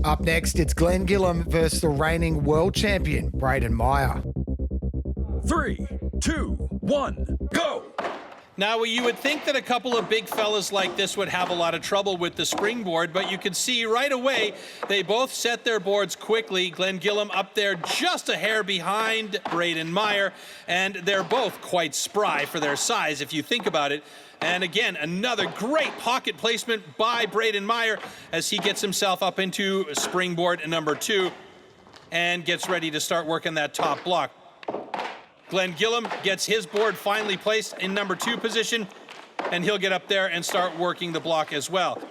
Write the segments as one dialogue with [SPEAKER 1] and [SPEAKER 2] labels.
[SPEAKER 1] Up next, it's Glenillum versus the reigning world champion, Brayden.
[SPEAKER 2] 3, 2, 1, go!
[SPEAKER 3] Now, you would think that a couple of big fellas like this would have a lot of trouble with the springboard, but you can see right away they both set their boards quickly. Glenillum up there just a hair behind Brayden, and they're both quite spry for their size if you think about it. And again, another great pocket placement by Brayden as he gets himself up into springboard number 2 and gets ready to start working that top block. Glenillum gets his board finally placed in number 2 position, and he'll get up there and start working the block as well.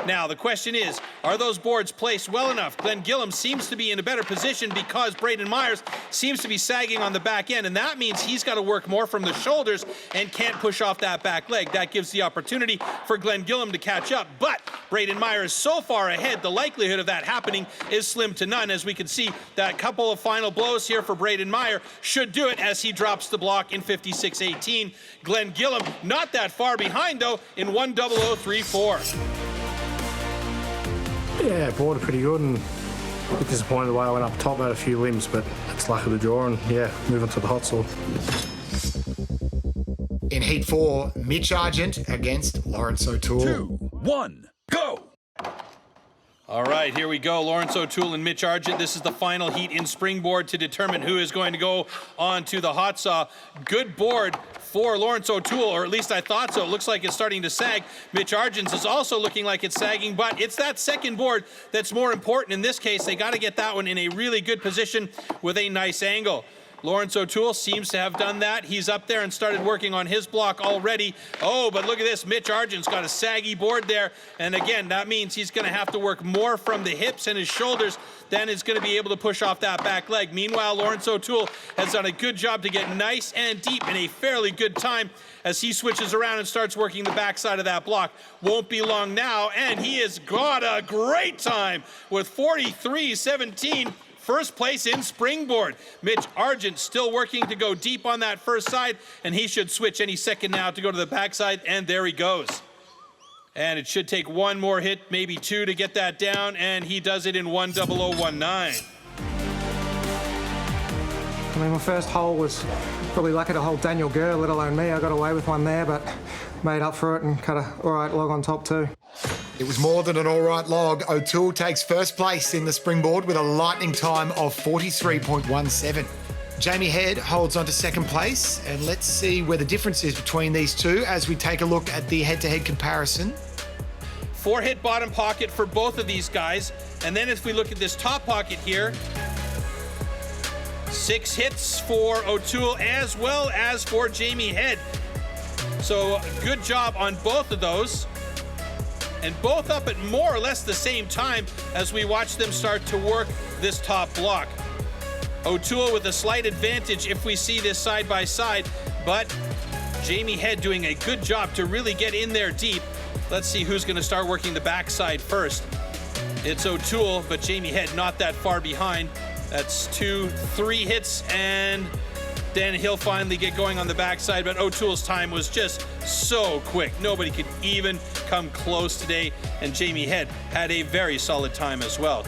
[SPEAKER 3] Now, the question is, are those boards placed well enough? Glenillum seems to be in a better position because Brayden seems to be sagging on the back end, and that means he's got to work more from the shoulders and can't push off that back leg. That gives the opportunity for Glenillum to catch up, but Brayden is so far ahead, the likelihood of that happening is slim to none. As we can see, that couple of final blows here for Brayden should do it as he drops the block in 56-18. Glenillum not that far behind, though, in 10034.
[SPEAKER 4] Yeah, board pretty good, and a bit disappointed the way I went up top, had a few limbs, but it's luck of the draw, and yeah, moving to the hot saw.
[SPEAKER 1] In Heat 4, M.Argent against Otoole.
[SPEAKER 2] 2, 1, go!
[SPEAKER 3] All right, here we go. Otoole and M.Argent. This is the final heat in springboard to determine who is going to go on to the hot saw. Good board for Otoole, or at least I thought so. It looks like it's starting to sag. M.Argent's is also looking like it's sagging, but it's that second board that's more important. In this case, they got to get that one in a really good position with a nice angle. Otoole seems to have done that. He's up there and started working on his block already. Oh, but look at this. M.Argent's got a saggy board there. And again, that means he's going to have to work more from the hips and his shoulders than is going to be able to push off that back leg. Meanwhile, Otoole has done a good job to get nice and deep in a fairly good time as he switches around and starts working the backside of that block. Won't be long now, and he has got a great time with 43-17. First place in springboard. M.Argent still working to go deep on that first side, and he should switch any second now to go to the backside, and there he goes. And it should take one more hit, maybe 2 to get that down, and he does it in 10019.
[SPEAKER 5] I mean, my first hole was probably lucky to hold Daniel Gurr, let alone me. I got away with one there, but made up for it and cut a all right log on top too.
[SPEAKER 1] It was more than an all right log. Otoole takes first place in the springboard with a lightning time of 43.17. Jamie Head holds on to second place, and let's see where the difference is between these two as we take a look at the head-to-head comparison.
[SPEAKER 3] 4-hit bottom pocket for both of these guys, and then if we look at this top pocket here, 6 hits for Otoole as well as for Jamie Head. So good job on both of those. And both up at more or less the same time as we watch them start to work this top block. Otoole with a slight advantage if we see this side by side, but Jamie Head doing a good job to really get in there deep. Let's see who's going to start working the backside first. It's Otoole, but Jamie Head not that far behind. That's 2, 3 hits, and then he'll finally get going on the backside, but Otoole's time was just so quick. Nobody could even come close today, and Jamie Head had a very solid time as well.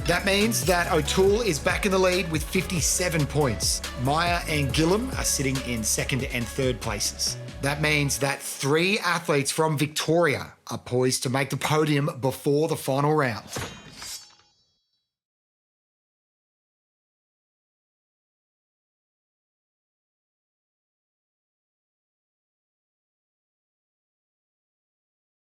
[SPEAKER 1] That means that Otoole is back in the lead with 57 points. Meyer and Gillam are sitting in second and third places. That means that 3 athletes from Victoria are poised to make the podium before the final round.